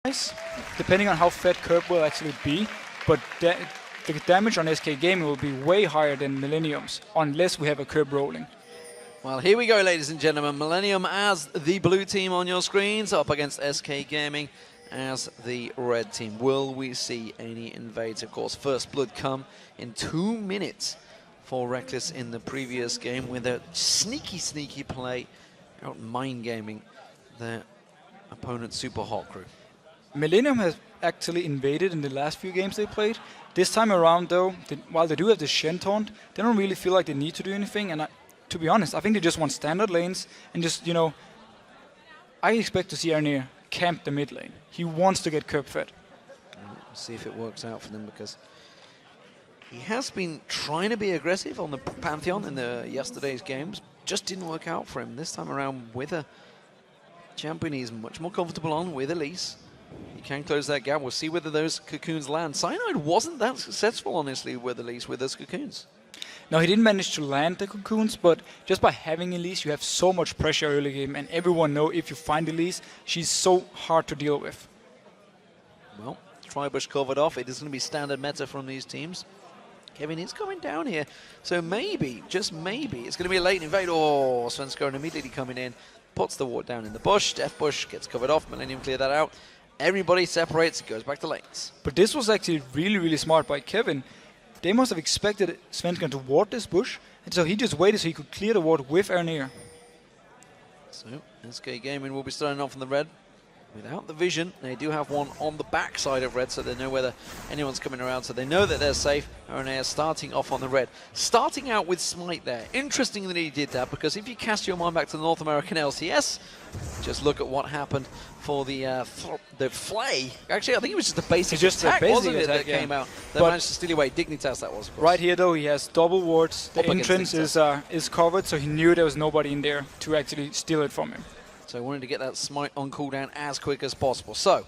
nice, depending on how fed Curb will actually be, but the damage on SK Gaming will be way higher than Millenium's, unless we have a Curb rolling. Well, here we go, ladies and gentlemen. Millenium as the blue team on your screens, up against SK Gaming as the red team. Will we see any invades? Of course, first blood come in 2 minutes for Reckless in the previous game with a sneaky play out mind gaming their opponent's super hot crew. Millenium has actually invaded in the last few games they played. This time around, though, while they do have the Shen taunt, they don't really feel like they need to do anything. And to be honest, I think they just want standard lanes and just, you know, I expect to see Arnir camp the mid lane. He wants to get curb fed. We'll see if it works out for them, because he has been trying to be aggressive on the Pantheon in the yesterday's games. Just didn't work out for him. This time around with a champion he's much more comfortable on with Elise. He can close that gap. We'll see whether those cocoons land. Cyanide wasn't that successful, honestly, with Elise with those cocoons. No, he didn't manage to land the cocoons, but just by having Elise, you have so much pressure early game, and everyone knows if you find Elise, she's so hard to deal with. Well, Tribush covered off. It is going to be standard meta from these teams. Kevin is coming down here, so maybe, just maybe, it's going to be a late invade. Oh, Svenskeren immediately coming in, puts the ward down in the bush. Death Bush gets covered off. Millenium clear that out. Everybody separates, goes back to lanes. But this was actually really smart by Kevin. They must have expected Svenskeren to ward this bush, and so he just waited so he could clear the ward with Arnir. So, SK Gaming will be starting off in the red without the vision. They do have one on the back side of red, so they know whether anyone's coming around, so they know that they're safe. Arnir starting off on the red. Starting out with Smite there. Interesting that he did that, because if you cast your mind back to the North American LCS, just look at what happened for the Flay. Actually, I think it was just a basic attack, wasn't it, that came out? That managed to steal away. Dignitas, that was, of course. Right here, though, he has double wards. The entrance is covered, so he knew there was nobody in there to actually steal it from him. So I wanted to get that Smite on cooldown as quick as possible. So,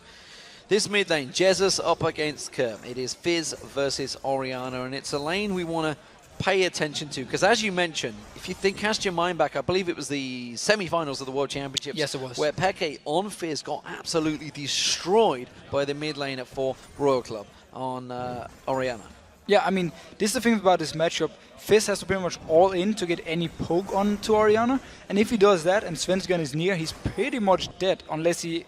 this mid lane, Jesus up against Kerm. It is Fizz versus Orianna, and it's a lane we want to pay attention to, because as you mentioned, if you cast your mind back, I believe it was the semi-finals of the World Championships. Yes, it was. Where Peke on Fizz got absolutely destroyed by the mid lane for Royal Club on Orianna. Yeah, I mean, this is the thing about this matchup. Fizz has to pretty much all in to get any poke on to Orianna, and if he does that and Svenskeren is near, he's pretty much dead, unless he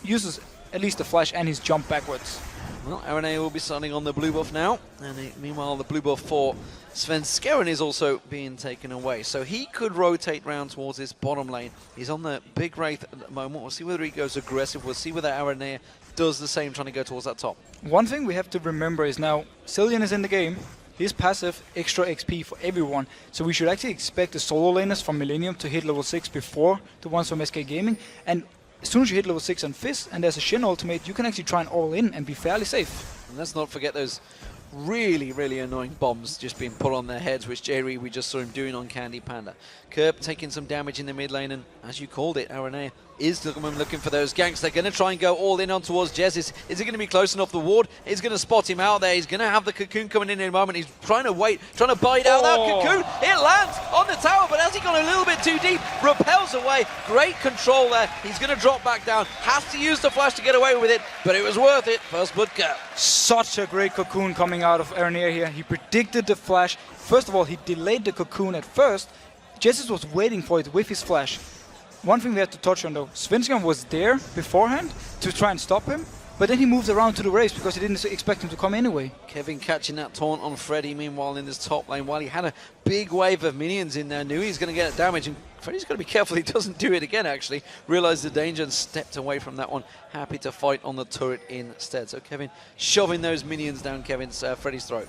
uses at least the flash and his jump backwards. Well, Arnir will be starting on the blue buff now, and meanwhile the blue buff for Svenskeren is also being taken away. So he could rotate round towards his bottom lane. He's on the big Wraith at the moment. We'll see whether he goes aggressive. We'll see whether Arnir does the same, trying to go towards that top. One thing we have to remember is now, Cillian is in the game. His passive, extra XP for everyone. So we should actually expect the solo laners from Millenium to hit level 6 before the ones from SK Gaming. And as soon as you hit level 6 on Fizz and there's a Shen ultimate, you can actually try and all in and be fairly safe. And let's not forget those really annoying bombs just being put on their heads, which Jerry, we just saw him doing on Candy Panda. Kerb taking some damage in the mid lane, and as you called it, Arnir is looking for those ganks. They're going to try and go all in on towards Jez. Is he going to be close enough? The ward is going to spot him out there. He's going to have the cocoon coming in a moment. He's trying to wait, trying to bite out that cocoon. It lands on the tower, but has he gone a little bit too deep? Repels away. Great control there. He's going to drop back down. Has to use the flash to get away with it, but it was worth it. First blood go. Such a great cocoon coming out of Arnir here. He predicted the flash. First of all, he delayed the cocoon at first. Jesus was waiting for it with his flash. One thing we have to touch on, though, Svenskeren was there beforehand to try and stop him, but then he moved around to the race because he didn't expect him to come anyway. Kevin catching that taunt on Freddy, meanwhile in this top lane, while he had a big wave of minions in there, knew he's going to get damage, and Freddy's got to be careful he doesn't do it again, actually. Realised the danger and stepped away from that one, happy to fight on the turret instead. So Kevin shoving those minions down Freddy's throat.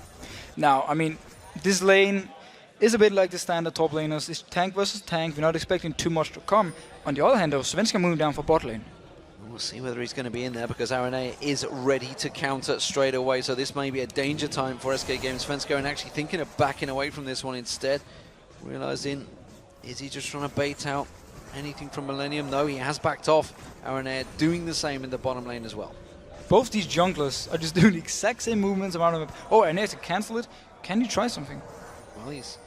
Now, I mean, this lane is a bit like the standard top laners. It's tank versus tank. We're not expecting too much to come. On the other hand, though, Svenskeren moving down for bot lane. We'll see whether he's going to be in there, because Arnir is ready to counter straight away. So this may be a danger time for SK Games. Svenskeren actually thinking of backing away from this one instead. Realizing, is he just trying to bait out anything from Millenium? No, he has backed off. Arnir doing the same in the bottom lane as well. Both these junglers are just doing the exact same movements around him. Oh, Arnir to cancel it. Can he try something? Well, he's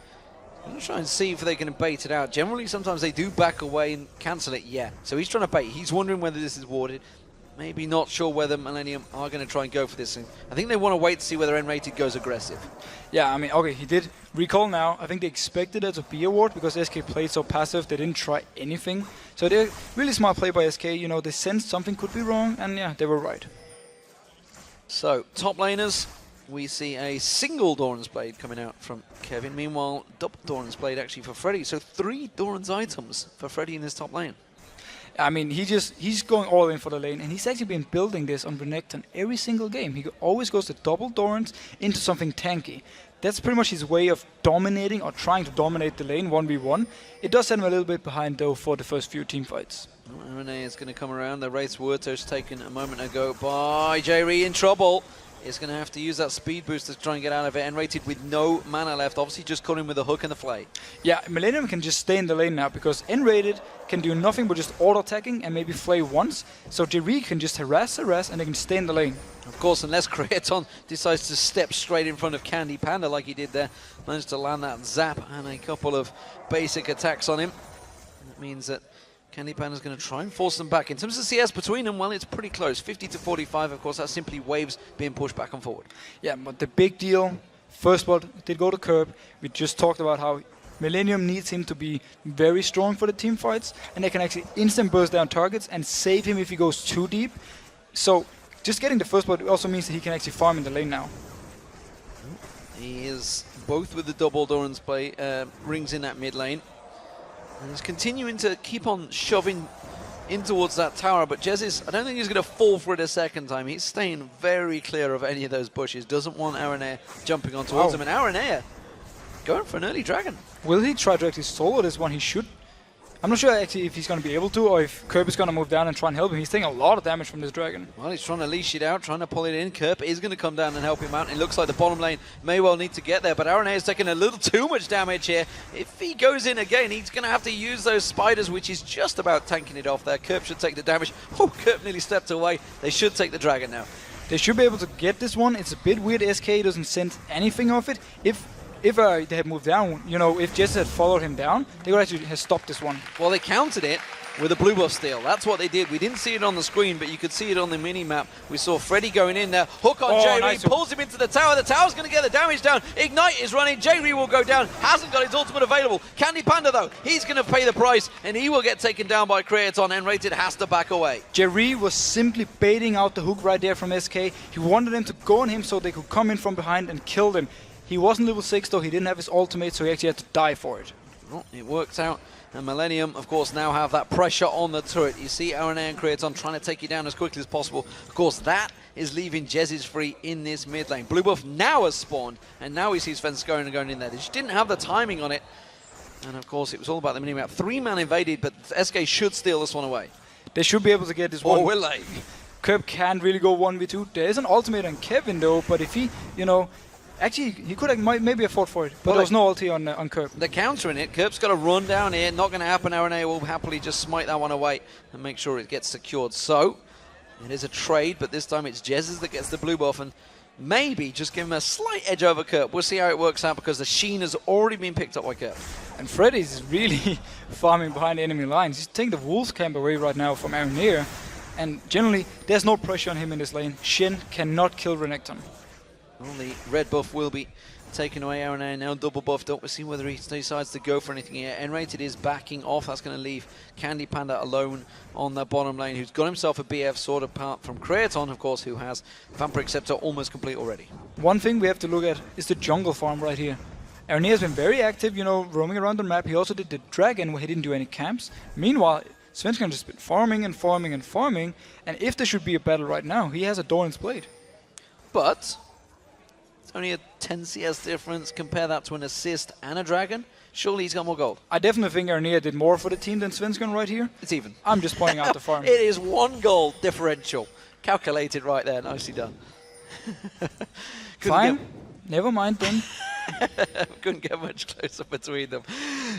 going to try and see if they can bait it out. Generally, sometimes they do back away and cancel it, yeah. So he's trying to bait. He's wondering whether this is warded. maybe not sure whether Millenium are going to try and go for this thing. I think they want to wait to see whether N-Rated goes aggressive. Yeah, I mean, okay, he did recall now. I think they expected it to be a ward because SK played so passive. They didn't try anything. So they're really smart play by SK. You know, they sensed something could be wrong, and yeah, they were right. So, top laners, we see a single Doran's Blade coming out from Kevin. Meanwhile, double Doran's Blade actually for Freddy. So 3 Doran's items for Freddy in this top lane. I mean, he's going all in for the lane, and he's actually been building this on Renekton every single game. He always goes to double Dorans into something tanky. That's pretty much his way of dominating or trying to dominate the lane 1v1. It does send him a little bit behind, though, for the first few team fights. Renee is going to come around. The Wraith's Wurtos taken a moment ago by Jerry in trouble. Is going to have to use that speed boost to try and get out of it. N-Rated with no mana left. Obviously just caught him with a hook and the flay. Yeah, Millenium can just stay in the lane now because N-Rated can do nothing but just auto-attacking and maybe flay once. So Jerry can just harass, and they can stay in the lane. Of course, unless Creaton decides to step straight in front of Candy Panda like he did there. Managed to land that zap and a couple of basic attacks on him. That means that Candy Panda's going to try and force them back. In terms of CS between them, well, it's pretty close. 50 to 45, of course, that's simply waves being pushed back and forward. Yeah, but the big deal, first blood did go to Curb. We just talked about how Millenium needs him to be very strong for the team fights, and they can actually instant burst down targets and save him if he goes too deep. So just getting the first blood also means that he can actually farm in the lane now. He is both with the double Doran's play, rings in that mid lane. And he's continuing to keep on shoving in towards that tower, but Jez I don't think he's going to fall for it a second time. He's staying very clear of any of those bushes. Doesn't want Aranea jumping on towards him. And Aranea going for an early dragon. Will he try to actually solo this one? He should. I'm not sure actually if he's going to be able to, or if Kerp is going to move down and try and help him. He's taking a lot of damage from this dragon. Well, he's trying to leash it out, trying to pull it in. Kerp is going to come down and help him out. It looks like the bottom lane may well need to get there, but Aranea is taking a little too much damage here. If he goes in again, he's going to have to use those spiders, which is just about tanking it off there. Kerp should take the damage. Oh, Kerp nearly stepped away. They should take the dragon now. They should be able to get this one. It's a bit weird. SK doesn't send anything of it. If they had moved down, you know, if Jess had followed him down, they would actually have stopped this one. Well, they countered it with a blue buff steal. That's what they did. We didn't see it on the screen, but you could see it on the mini-map. We saw Freddy going in there. Hook on J-Ree, nice. Pulls him into the tower. The tower's going to get the damage down. Ignite is running. J-Ree will go down. Hasn't got his ultimate available. Candy Panda, though, he's going to pay the price, and he will get taken down by Creaton. N-Rated has to back away. J-Ree was simply baiting out the hook right there from SK. He wanted them to go on him so they could come in from behind and kill them. He wasn't level 6 though, he didn't have his ultimate, so he actually had to die for it. Well, it worked out, and Millenium, of course, now have that pressure on the turret. You see Aranea and Creaton trying to take you down as quickly as possible. Of course, that is leaving Jez's free in this mid lane. Blue buff now has spawned, and now he sees Svenskeren going in there. They just didn't have the timing on it, and of course, it was all about the mini-map. 3-man invaded, but SK should steal this one away. They should be able to get this one. Or will they? Kerp can't really go 1v2. There is an ultimate on Kevin though, but if he, you know, actually, he could have maybe afford for it, but there was no ulti on Kerp. They're countering it. Kerp's got to run down here. Not going to happen. Aranea will happily just smite that one away and make sure it gets secured. So, it is a trade, but this time it's Jez that gets the blue buff and maybe just give him a slight edge over Kerp. We'll see how it works out because the Sheen has already been picked up by Kerp. And Freddy's really farming behind the enemy lines. He's taking the Wolves camp away right now from Aranea, and generally, there's no pressure on him in this lane. Shin cannot kill Renekton. Well, the red buff will be taken away. Aranea now double buffed up. We'll see whether he decides to go for anything here. N-Rated is backing off. That's going to leave Candy Panda alone on the bottom lane, who's got himself a BF sword apart from Creaton, of course, who has Vampiric Scepter almost complete already. One thing we have to look at is the jungle farm right here. Aranea has been very active, you know, roaming around the map. He also did the dragon where he didn't do any camps. Meanwhile, Svenskeren just been farming and farming and farming, and if there should be a battle right now, he has a Doran's Blade. But only a 10 CS difference. Compare that to an assist and a dragon. Surely he's got more gold. I definitely think Aranea did more for the team than Svenskeren right here. It's even. I'm just pointing out the farm. It is 1 gold differential. Calculated right there. Nicely done. Fine. Never mind then. Couldn't get much closer between them.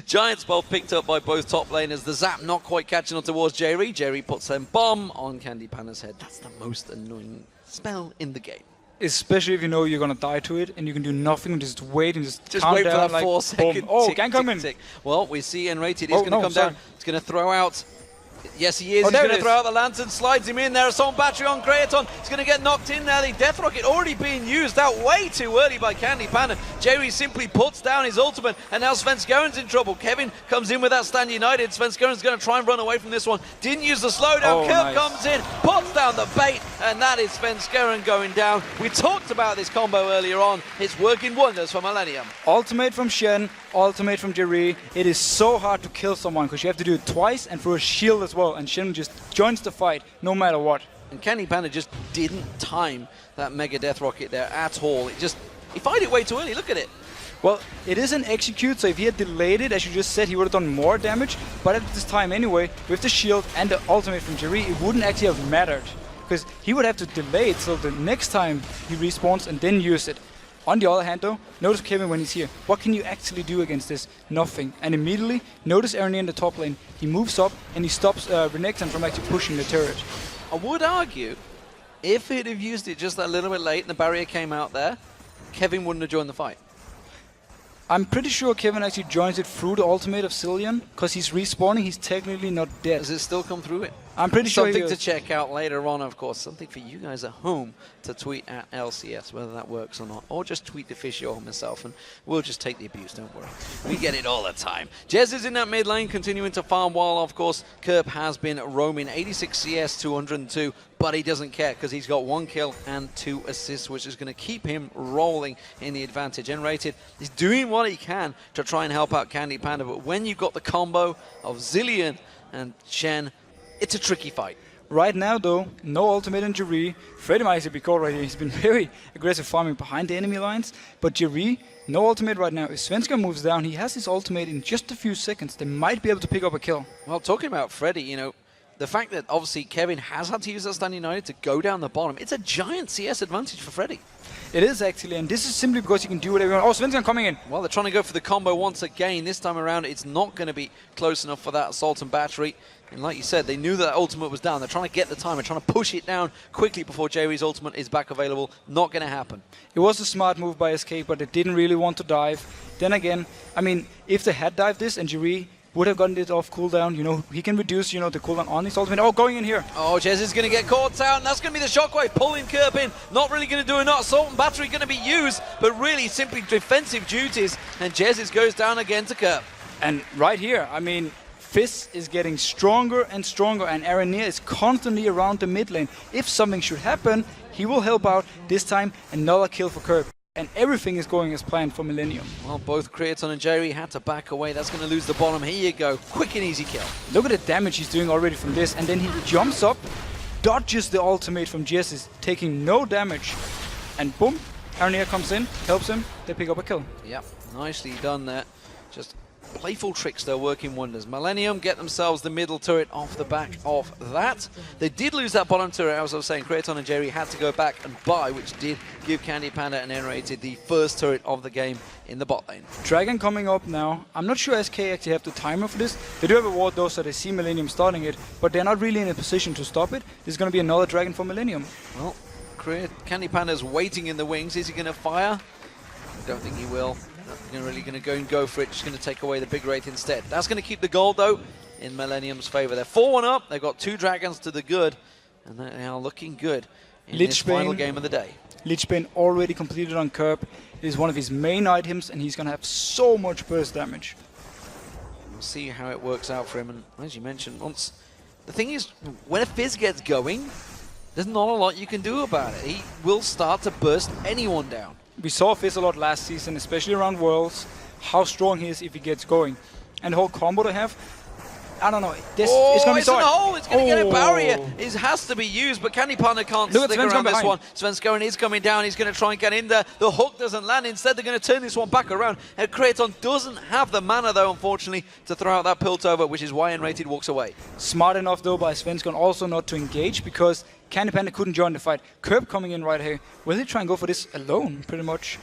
Giants both picked up by both top laners. The zap not quite catching on towards J-Ree. J-Ree puts them bomb on Candy Panda's head. That's the most annoying spell in the game. Especially if you know you're going to die to it and you can do nothing, just wait and just calm wait down, for that like 4 second oh, tick, gank coming. Well, we see N-Rated is going to come down. It's going to throw out Yes, he is. Oh, He's there going it to is. throw out the lantern, slides him in there. Assault battery on Kraton. He's going to get knocked in there. The death rocket already being used out way too early by Candy Panda. Jerry simply puts down his ultimate, and now Svenskeren in trouble. Kevin comes in with that stand united. Svenskeren's going to try and run away from this one. Didn't use the slowdown. Oh, Kerp nice. comes in, puts down the bait, and that is Svenskeren going down. We talked about this combo earlier on. It's working wonders for Millenium. Ultimate from Shen, ultimate from Jerry. It is so hard to kill someone because you have to do it twice and throw a shield as well, and Shen just joins the fight no matter what. And Candy Panda just didn't time that mega death rocket there at all. He fired it way too early. Look at it. Well, it is an execute, so if he had delayed it, as you just said, he would have done more damage. But at this time anyway, with the shield and the ultimate from Jerry, it wouldn't actually have mattered. Because he would have to delay it till the next time he respawns and then use it. On the other hand though, notice Kevin when he's here. What can you actually do against this? Nothing. And immediately, notice Ernie in the top lane. He moves up and he stops Renekton from actually pushing the turret. I would argue, if he'd have used it just a little bit late and the barrier came out there, Kevin wouldn't have joined the fight. I'm pretty sure Kevin actually joins it through the ultimate of Cillian, because he's respawning, he's technically not dead. Does it still come through it? I'm pretty sure Something to check out later on, of course. Something for you guys at home to tweet at LCS, whether that works or not. Or just tweet the Fishy himself, and we'll just take the abuse, don't worry. We get it all the time. Jez is in that mid lane, continuing to farm, while, of course, Kerp has been roaming. 86 CS, 202, but he doesn't care, because he's got 1 kill and 2 assists, which is going to keep him rolling in the advantage generated. He's doing what he can to try and help out Candy Panda, but when you've got the combo of Zillion and Shen, it's a tricky fight. Right now though, no ultimate in Jerry. Freddy might actually be caught right here. He's been very aggressive farming behind the enemy lines. But Jerry, no ultimate right now. If Svenska moves down, he has his ultimate in just a few seconds. They might be able to pick up a kill. Well, talking about Freddy, you know, the fact that obviously Kevin has had to use that stand united to go down the bottom, it's a giant CS advantage for Freddy. It is actually, and this is simply because you can do whatever you want. Oh, Svenska coming in. Well, they're trying to go for the combo once again. This time around, it's not going to be close enough for that assault and battery. And like you said, they knew that ultimate was down. They're trying to get the time. They're trying to push it down quickly before Jerry's ultimate is back available. Not going to happen. It was a smart move by SK, but they didn't really want to dive. Then again, I mean, if they had dived this and Jerry would have gotten it off cooldown, you know, he can reduce, you know, the cooldown on his ultimate. Oh, going in here. Oh, Jez is going to get caught out, and that's going to be the shockwave pulling Kerp in. Not really going to do enough. Assault and battery going to be used, but really simply defensive duties, and Jez goes down again to Kerp. And right here, I mean, Fizz is getting stronger and stronger, and Aranir is constantly around the mid lane. If something should happen, he will help out. This time, another kill for Kerp. And everything is going as planned for Millenium. Well, both Kraton and Jerry had to back away. That's going to lose the bottom. Here you go. Quick and easy kill. Look at the damage he's doing already from this. And then he jumps up, dodges the ultimate from Jess, taking no damage. And boom, Aranir comes in, helps him, they pick up a kill. Yep, nicely done there. Just playful tricks, they're working wonders. Millenium get themselves the middle turret off the back of that. They did lose that bottom turret, as I was saying. Kraton and Jerry had to go back and buy, which did give Candy Panda and N-rated the first turret of the game in the bot lane. Dragon coming up now. I'm not sure SK actually have the timer for this. They do have a ward though, so they see Millenium starting it, but they're not really in a position to stop it. There's going to be another Dragon for Millenium. Well, Candy Panda's waiting in the wings. Is he going to fire? I don't think he will. Not really going to go for it, just going to take away the big rate instead. That's going to keep the gold, though, in Millenium's favor. They're 4-1 up, they've got 2 dragons to the good, and they are looking good in this final game of the day. Lich Bane already completed on Kerp. It is one of his main items, and he's going to have so much burst damage. We'll see how it works out for him, and as you mentioned, once the thing is, when a Fizz gets going, there's not a lot you can do about it. He will start to burst anyone down. We saw Fizz a lot last season, especially around Worlds, how strong he is if he gets going. And the whole combo they have, I don't know. It's going to be so hard. It's going to get a barrier. It has to be used, but Candy Panda can't stick around this one. Svenskeren is coming down. He's going to try and get in there. The hook doesn't land. Instead, they're going to turn this one back around. And Kraton doesn't have the mana, though, unfortunately, to throw out that Piltover, which is why N-rated walks away. Smart enough, though, by Svenskeren also not to engage, because Candy Panda couldn't join the fight. Kerp coming in right here. Will he try and go for this alone, pretty much?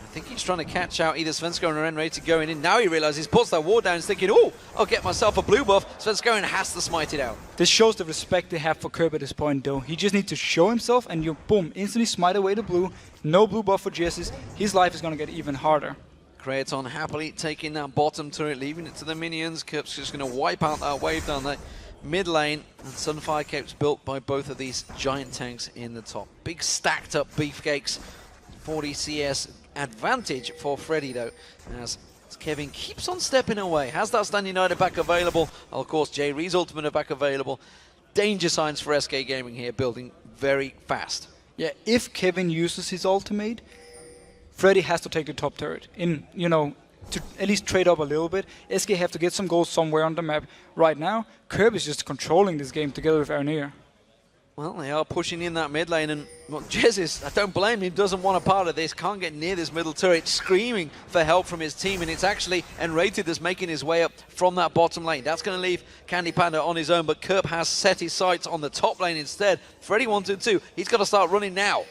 I think he's trying to catch out either Svenskeren or N-rated going in. Now he realizes, puts that ward down, he's thinking, oh, I'll get myself a blue buff. Svenskeren has to smite it out. This shows the respect they have for Kerp at this point, though. He just needs to show himself, and you, boom, instantly smite away the blue. No blue buff for Jessis. His life is going to get even harder. Kraton happily taking that bottom turret, leaving it to the minions. Kerp's just going to wipe out that wave down there. mid lane, and Sunfire Cape's built by both of these giant tanks in the top. Big stacked up beefcakes, 40 CS advantage for Freddy though, as Kevin keeps on stepping away. Has that Stand United back available? Of course, J-Ree's ultimate are back available. Danger signs for SK Gaming here, building very fast. Yeah, if Kevin uses his ultimate, Freddy has to take the top turret in, you know, to at least trade up a little bit. SK have to get some goals somewhere on the map. Right now, Curb is just controlling this game together with Arneer. Well, they are pushing in that mid lane, and well, Jesus, I don't blame him, doesn't want a part of this, can't get near this middle turret, screaming for help from his team, and it's actually Enrated that's making his way up from that bottom lane. That's going to leave Candy Panda on his own, but Kerp has set his sights on the top lane instead. Freddy wanted to, he's got to start running now.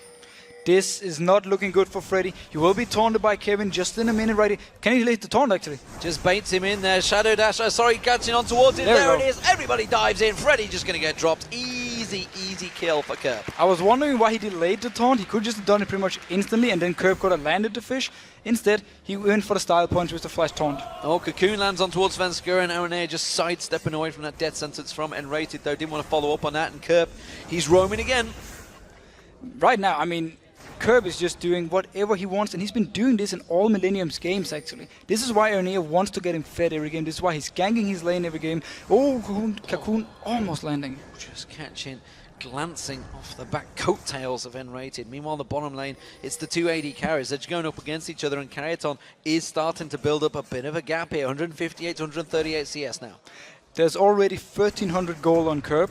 This is not looking good for Freddy. He will be taunted by Kevin just in a minute right here. Can he hit the taunt actually? Just baits him in there, Shadow Dash, sorry, catching on towards it, there it is, everybody dives in, Freddy just going to get dropped. Easy kill for Kerp. I was wondering why he delayed the taunt. He could just have done it pretty much instantly and then Kerp could have landed the fish. Instead, he went for the style punch with the flash taunt. Oh, Cocoon lands on towards Svenskura, and Aranea just sidestepping away from that death sentence from Enrated though, didn't want to follow up on that, and Kerp, he's roaming again. Right now, I mean, Kerb is just doing whatever he wants, and he's been doing this in all Millenium's games, actually. This is why Arneer wants to get him fed every game. This is why he's ganking his lane every game. Oh, Cocoon almost landing. Just catching, glancing off the back coattails of Enrated. Meanwhile, the bottom lane, it's the two AD carries. They're just going up against each other, and Carriaton is starting to build up a bit of a gap here. 158 to 138 CS now. There's already 1,300 gold on Kerb.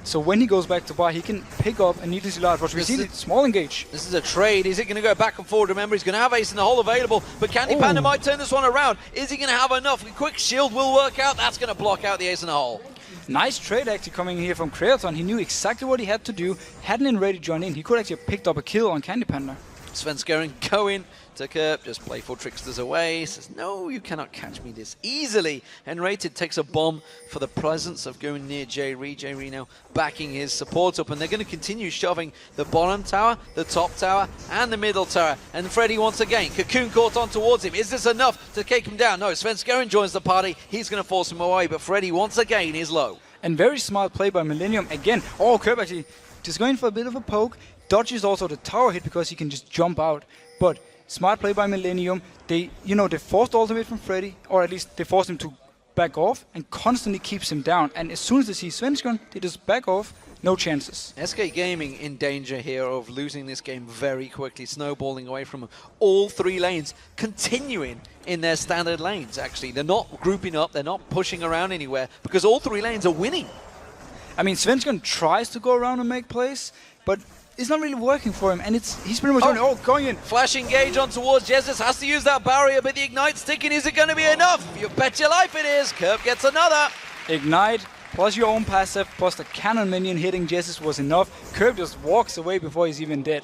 So when he goes back to buy, he can pick up a needlessly large watch. We see the small engage. This is a trade. Is it going to go back and forward? Remember, he's going to have Ace in the hole available, but Candy Panda might turn this one around. Is he going to have enough? A quick shield will work out. That's going to block out the Ace in the hole. Nice trade actually coming here from Creaton. He knew exactly what he had to do. Hadn't ready to join in. He could actually have picked up a kill on Candy Panda. Svenskeren going to Kerp, just playful tricksters away, says, no, you cannot catch me this easily. Enrated takes a bomb for the presence of going near J-Ree. J-Ree now backing his support up, and they're going to continue shoving the bottom tower, the top tower, and the middle tower. And Freddy once again, Cocoon caught on towards him. Is this enough to take him down? No, Svenskeren joins the party. He's going to force him away, but Freddy once again is low. And very smart play by Millenium again. Oh, Kerp actually just going for a bit of a poke. Dodges also the tower hit because he can just jump out. But smart play by Millenium. They forced ultimate from Freddy, or at least they forced him to back off and constantly keeps him down. And as soon as they see Svenskeren, they just back off. No chances. SK Gaming in danger here of losing this game very quickly, snowballing away from all three lanes, continuing in their standard lanes, actually. They're not grouping up, they're not pushing around anywhere, because all three lanes are winning. I mean, Svenskeren tries to go around and make plays, but it's not really working for him, and he's pretty much going in. Flash engage on towards Jesus, has to use that barrier, but the Ignite's ticking. Is it going to be enough? You bet your life it is. Kerp gets another. Ignite, plus your own passive, plus the cannon minion hitting Jesus was enough. Kerp just walks away before he's even dead.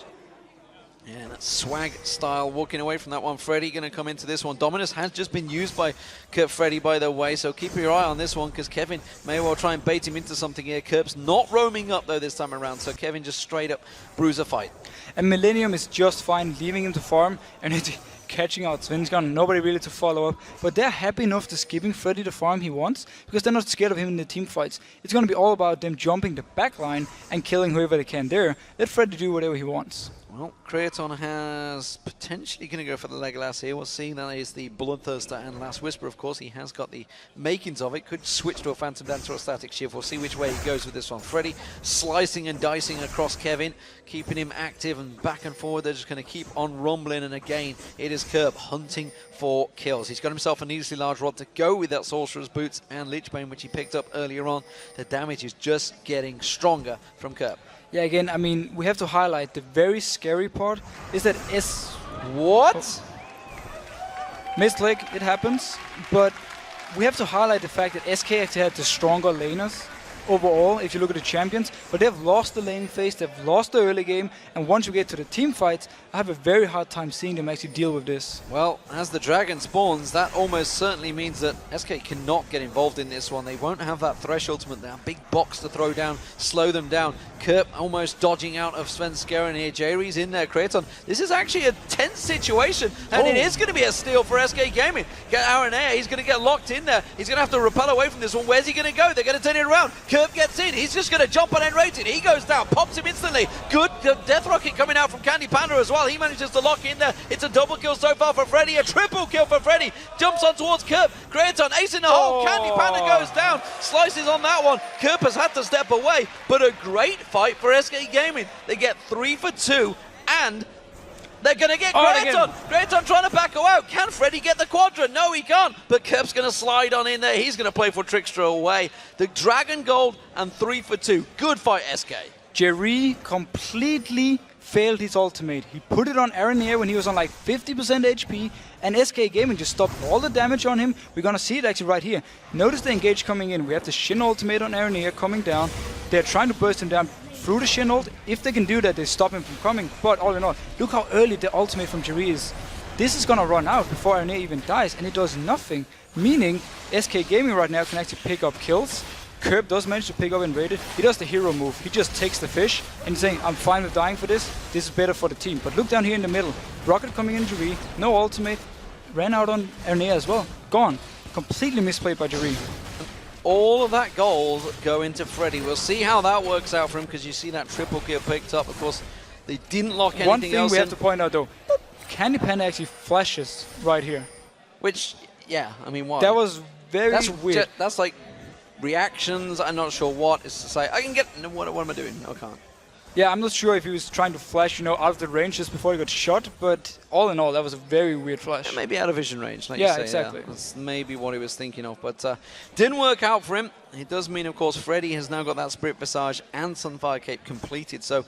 Yeah, that swag style walking away from that one. Freddy going to come into this one. Dominus has just been used by Kerp Freddy, by the way, so keep your eye on this one, because Kevin may well try and bait him into something here. Kerp's not roaming up, though, this time around, so Kevin just straight up bruiser fight. And Millenium is just fine, leaving him to farm, and it's catching out Svenskeren. Nobody really to follow up, but they're happy enough to skipping Freddy the farm he wants, because they're not scared of him in the team fights. It's going to be all about them jumping the back line and killing whoever they can there. Let Freddy do whatever he wants. Well, Creaton has potentially going to go for the Legolas here. We'll see. That is the Bloodthirster and Last Whisper, of course. He has got the makings of it. Could switch to a Phantom Dance or a Static Shift. We'll see which way he goes with this one. Freddy slicing and dicing across Kevin, keeping him active and back and forward. They're just going to keep on rumbling. And again, it is Kerp hunting for kills. He's got himself a needlessly large rod to go with that Sorcerer's Boots and Lichbane, which he picked up earlier on. The damage is just getting stronger from Kerp. Yeah, again, I mean, we have to highlight the very scary part is that What? Misclick, it happens, but we have to highlight the fact that SK actually had the stronger laners. overall if you look at the champions, but they've lost the lane phase, they've lost the early game, and once you get to the team fights, I have a very hard time seeing them actually deal with this. Well, as the dragon spawns, that almost certainly means that SK cannot get involved in this one. They won't have that thresh ultimate, that big box to throw down, slow them down. Kerp almost dodging out of Svenskeren here. Jerry's in there, Kraton. This is actually a tense situation, and it is going to be a steal for SK Gaming. Get Aranea, he's going to get locked in there. He's going to have to repel away from this one. Where's he going to go? They're going to turn it around. Kerp gets in. He's just going to jump on Enrated. He goes down, pops him instantly. Good death rocket coming out from Candy Panda as well. He manages to lock in there. It's a double kill so far for Freddy, a triple kill for Freddy. Jumps on towards Kerp. Kraton, ace in the hole. Candy Panda goes down. Slices on that one. Kerp has had to step away, but a great fight for SK Gaming. They get 3 for 2, and they're going to get Kraton. Kraton trying to back out. Can Freddy get the quadrant? No, he can't. But Kerp's going to slide on in there. He's going to play for Trickster away. The Dragon Gold and 3 for 2. Good fight, SK. Jerry completely failed his ultimate. He put it on Aranea when he was on like 50% HP, and SK Gaming just stopped all the damage on him. We're gonna see it actually right here. Notice the engage coming in. We have the Shin ultimate on Aranea coming down. They're trying to burst him down through the Shin ult. If they can do that, they stop him from coming. But all in all, look how early the ultimate from Jerry is. This is gonna run out before Aranea even dies, and it does nothing. Meaning, SK Gaming right now can actually pick up kills. Kerp does manage to pick up and raid it. He does the hero move. He just takes the fish and he's saying, I'm fine with dying for this. This is better for the team. But look down here in the middle. Rocket coming in Jerry. No ultimate. Ran out on Aranea as well. Gone. Completely misplayed by Jerry. All of that gold go into Freddy. We'll see how that works out for him, because you see that triple kill picked up. Of course, they didn't lock anything else. One thing we have to point out though, Candy Panda actually flashes right here. Which, yeah, I mean, why? That was very weird. That's like reactions. I'm not sure what is to say. I can get. What am I doing? I can't. Yeah, I'm not sure if he was trying to flash, out of the range just before he got shot, but all in all, that was a very weird flash. Yeah, maybe out of vision range, like yeah, you say. Exactly. Yeah, that's maybe what he was thinking of, but didn't work out for him. It does mean, of course, Freddy has now got that Spirit Visage and Sunfire Cape completed, so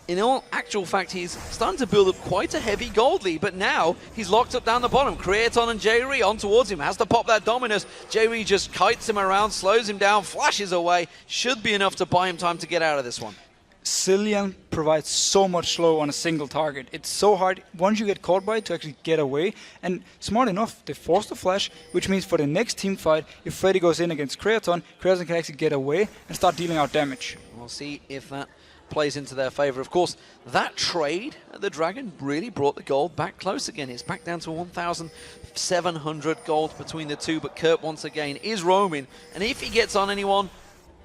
in all actual fact, he's starting to build up quite a heavy gold lead, but now he's locked up down the bottom. Kraton and Jerry on towards him, has to pop that Dominus. Jerry just kites him around, slows him down, flashes away. Should be enough to buy him time to get out of this one. Cillian provides so much slow on a single target. It's so hard once you get caught by it to actually get away. And smart enough, they force the flash, which means for the next team fight, if Freddy goes in against Kraton, Kraton can actually get away and start dealing out damage. We'll see if that plays into their favor. Of course, that trade at the Dragon really brought the gold back close again. It's back down to 1,700 gold between the two, but Kerp once again is roaming, and if he gets on anyone,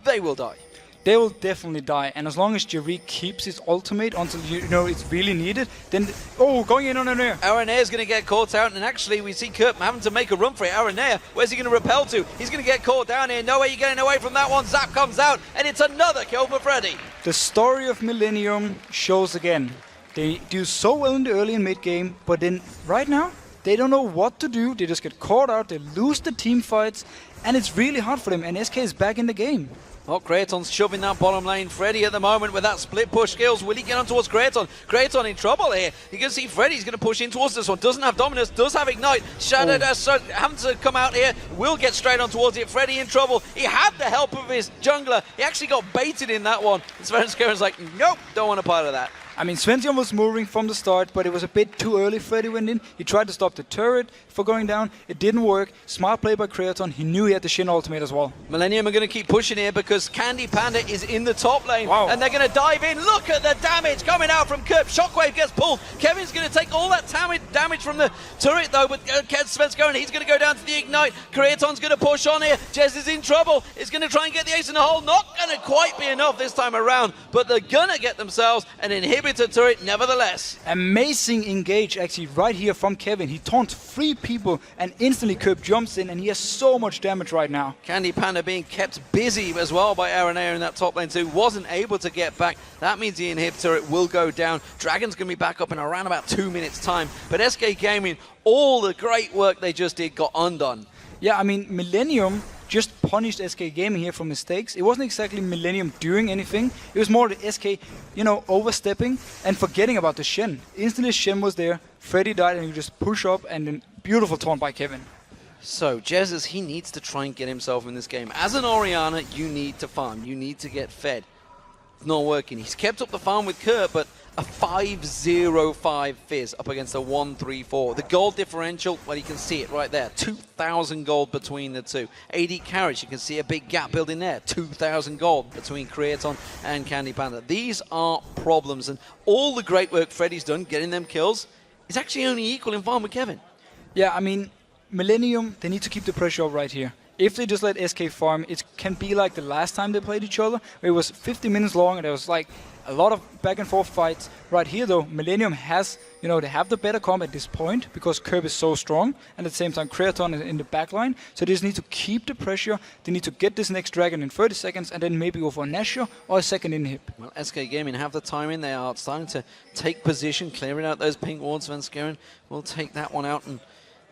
they will die. They will definitely die, and as long as Jerry keeps his ultimate until it's really needed, then going in on an air. Aranea is going to get caught out, and actually we see Kerp having to make a run for it. Aranea, where's he going to repel to? He's going to get caught down here. No way you're getting away from that one. Zap comes out, and it's another kill for Freddy. The story of Millenium shows again. They do so well in the early and mid game, but then right now they don't know what to do. They just get caught out. They lose the team fights, and it's really hard for them. And SK is back in the game. Oh, Kraton's shoving that bottom lane. Freddy at the moment with that split push skills. Will he get on towards Kraton? Kraton in trouble here. You can see Freddy's going to push in towards this one. Doesn't have Dominus, does have Ignite. Shadow having to come out here. Will get straight on towards it. Freddy in trouble. He had the help of his jungler. He actually got baited in that one. And Svenskaren's like, nope, don't want a part of that. I mean, Svensson was moving from the start, but it was a bit too early. Freddy went in. He tried to stop the turret for going down. It didn't work. Smart play by Kraton. He knew he had the Shin ultimate as well. Millenium are going to keep pushing here because Candy Panda is in the top lane. Wow. And they're going to dive in. Look at the damage coming out from Kerp. Shockwave gets pulled. Kevin's going to take all that damage from the turret, though, but Svenskeren, he's going to go down to the Ignite. Kraton's going to push on here. Jez is in trouble. He's going to try and get the ace in the hole. Not going to quite be enough this time around, but they're going to get themselves an inhibitor turret nevertheless. Amazing engage actually right here from Kevin. He taunts 3 people and instantly Kerp jumps in and he has so much damage right now. Candy Panda being kept busy as well by Aranea in that top lane too. Wasn't able to get back. That means the inhibitor will go down. Dragon's going to be back up in around about 2 minutes time. But SK Gaming, all the great work they just did got undone. Yeah, I mean, Millenium just punished SK Gaming here for mistakes. It wasn't exactly Millenium doing anything. It was more the SK, overstepping and forgetting about the Shen. Instantly Shen was there, Freddy died, and you just push up, and then beautiful taunt by Kevin. So, Jesus, he needs to try and get himself in this game. As an Orianna, you need to farm. You need to get fed. It's not working. He's kept up the farm with Kurt, but a 5-0-5 Fizz up against a 1-3-4. The gold differential, well, you can see it right there. 2,000 gold between the two. 80 carries, you can see a big gap building there. 2,000 gold between Creaton and Candy Panda. These are problems, and all the great work Freddy's done getting them kills is actually only equal in farm with Kevin. Yeah, I mean, Millenium, they need to keep the pressure up right here. If they just let SK farm, it can be like the last time they played each other, where it was 50 minutes long and there was like a lot of back and forth fights. Right here though, Millenium has, you know, they have the better comp at this point because Curb is so strong, and at the same time Creaton is in the back line. So they just need to keep the pressure. They need to get this next dragon in 30 seconds and then maybe go for a Nashor or a second inhib. Well, SK Gaming have the timing. They are starting to take position, clearing out those pink wards. Svenskeren will take that one out, and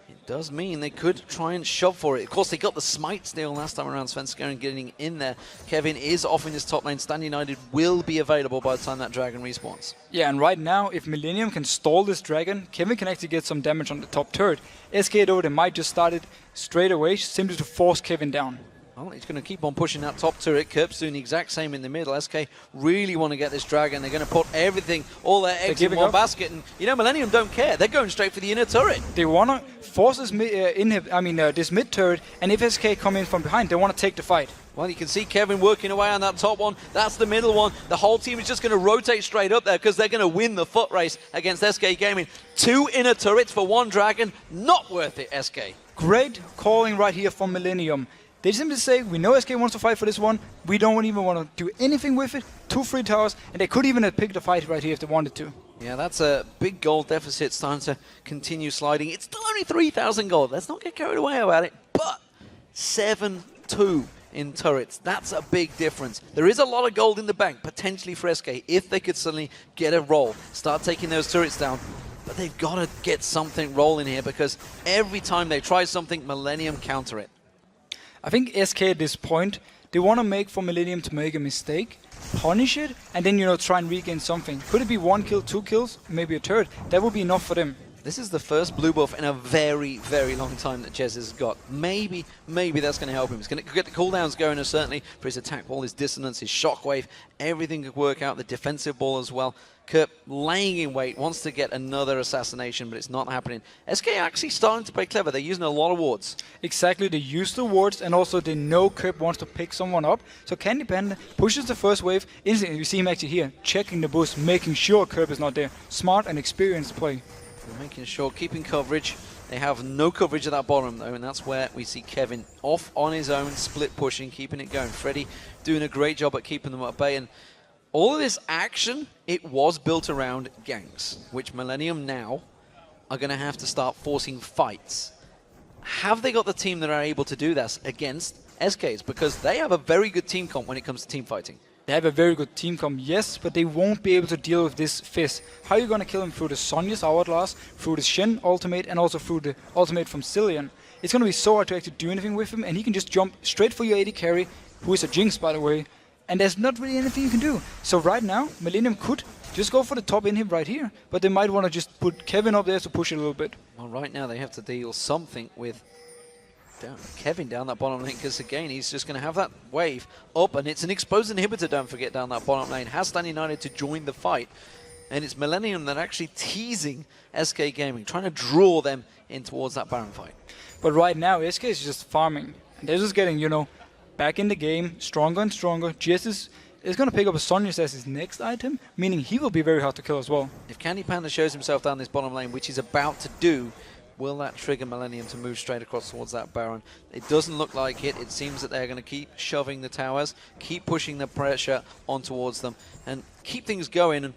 it does mean they could try and shove for it. Of course, they got the smite steal last time around. Svenskeren getting in there. Kevin is off in his top lane. Stand United will be available by the time that dragon respawns. Yeah, and right now, if Millenium can stall this dragon, Kevin can actually get some damage on the top turret. SK though, they might just start it straight away, simply to force Kevin down. Well, he's going to keep on pushing that top turret. Kerp's doing the exact same in the middle. SK really want to get this dragon. They're going to put everything, all their eggs in one basket. And, you know, Millenium don't care. They're going straight for the inner turret. They want to force this this mid turret, and if SK come in from behind, they want to take the fight. Well, you can see Kevin working away on that top one. That's the middle one. The whole team is just going to rotate straight up there because they're going to win the foot race against SK Gaming. 2 inner turrets for 1 dragon. Not worth it, SK. Great calling right here from Millenium. They simply say, we know SK wants to fight for this one. We don't even want to do anything with it. 2 free towers, and they could even have picked the fight right here if they wanted to. Yeah, that's a big gold deficit starting to continue sliding. It's still only 3,000 gold. Let's not get carried away about it. But 7-2 in turrets. That's a big difference. There is a lot of gold in the bank, potentially for SK, if they could suddenly get a roll, start taking those turrets down. But they've got to get something rolling here because every time they try something, Millenium counter it. I think SK at this point, they want to make for Millenium to make a mistake, punish it, and then, you know, try and regain something. Could it be 1 kill, 2 kills, maybe a third? That would be enough for them. This is the first blue buff in a very, very long time that Jez has got. Maybe that's going to help him. It's going to get the cooldowns going, and certainly for his attack ball, his dissonance, his shockwave, everything could work out. The defensive ball as well. Kurt laying in wait, wants to get another assassination, but it's not happening. SK actually starting to play clever. They're using a lot of wards. Exactly, they use the wards, and also they know Kurt wants to pick someone up. So Candy Panda pushes the first wave. Instantly, you see him actually here, checking the boost, making sure Kurt is not there. Smart and experienced play. Making sure, keeping coverage. They have no coverage at that bottom though, and that's where we see Kevin off on his own, split pushing, keeping it going. Freddy doing a great job at keeping them at bay, and all of this action, it was built around ganks, which Millenium now are going to have to start forcing fights. Have they got the team that are able to do this against SKs? Because they have a very good team comp when it comes to team fighting. They have a very good team comp, yes, but they won't be able to deal with this Fizz. How are you going to kill him? Through the Sonya's Hourglass, through the Shen ultimate, and also through the ultimate from Cillian. It's going to be so hard to actually do anything with him, and he can just jump straight for your 80 carry, who is a Jinx, by the way, and there's not really anything you can do. So right now, Millenium could just go for the top inhib right here, but they might want to just put Kevin up there to push it a little bit. Well, right now they have to deal something with Kevin down that bottom lane, because again, he's just going to have that wave up, and it's an exposed inhibitor, don't forget, down that bottom lane. Has Stand United to join the fight, and it's Millenium that are actually teasing SK Gaming, trying to draw them in towards that Baron fight. But right now, SK is just farming, and they're just getting, you know, back in the game, stronger and stronger. GS is going to pick up a Sonya's as his next item, meaning he will be very hard to kill as well. If Candy Panda shows himself down this bottom lane, which he's about to do, will that trigger Millenium to move straight across towards that Baron? It doesn't look like it. It seems that they're going to keep shoving the towers, keep pushing the pressure on towards them, and keep things going. And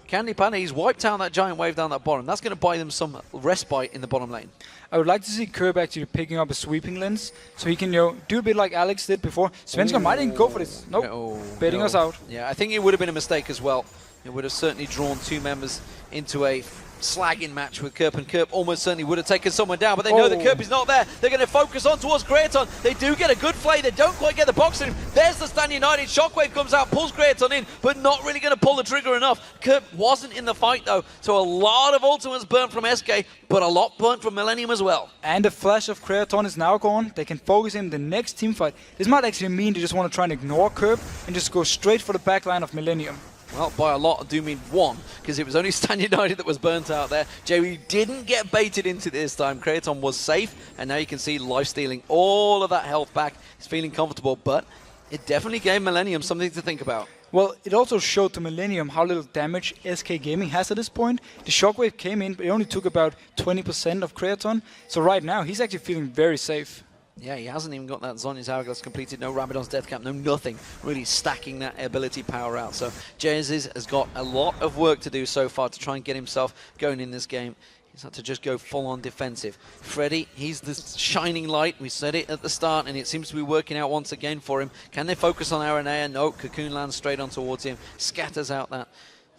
Candy Panda, he's wiped out that giant wave down that bottom. That's going to buy them some respite in the bottom lane. I would like to see Curb actually picking up a sweeping lens, so he can, you know, do a bit like Alex did before. Svenskeren might even go for this. Nope, no, baiting us out. Yeah, I think it would have been a mistake as well. It would have certainly drawn 2 members into a slagging match with Kerp, and Kerp almost certainly would have taken someone down, but they know that Kerp is not there. They're going to focus on towards Graton. They do get a good play. They don't quite get the box in. There's the Stand United. Shockwave comes out, pulls Graton in, but not really going to pull the trigger enough. Kerp wasn't in the fight, though, so a lot of ultimates burnt from SK, but a lot burnt from Millenium as well. And the flash of Creaton is now gone. They can focus in the next team fight. This might actually mean they just want to try and ignore Kerp and just go straight for the backline of Millenium. Well, by a lot, I do mean one, because it was only Stand United that was burnt out there. Jerry didn't get baited into this time. Creaton was safe, and now you can see life stealing all of that health back. He's feeling comfortable, but it definitely gave Millenium something to think about. Well, it also showed to Millenium how little damage SK Gaming has at this point. The Shockwave came in, but it only took about 20% of Creaton. So right now, he's actually feeling very safe. Yeah, he hasn't even got that Zhonya's Hourglass completed, no Rabadon's Death Cap, no nothing, really stacking that ability power out. So Jezis has got a lot of work to do so far to try and get himself going in this game. He's had to just go full-on defensive. Freddy, he's the shining light. We said it at the start, and it seems to be working out once again for him. Can they focus on Aranea? No, Cocoon lands straight on towards him, scatters out that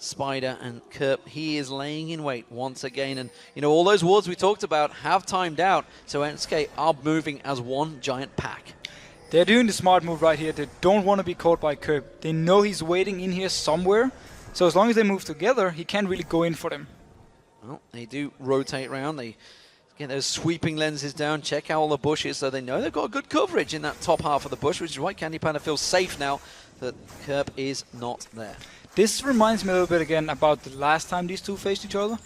Spider, and Kerp, he is laying in wait once again. And, you know, all those wards we talked about have timed out, so SK are moving as one giant pack. They're doing the smart move right here. They don't want to be caught by Kerp. They know he's waiting in here somewhere, so as long as they move together, he can't really go in for them. Well, they do rotate around. They get those sweeping lenses down, check out all the bushes, so they know they've got good coverage in that top half of the bush, which is why Candy Panda feels safe now that Kerp is not there. This reminds me a little bit again about the last time these two faced each other.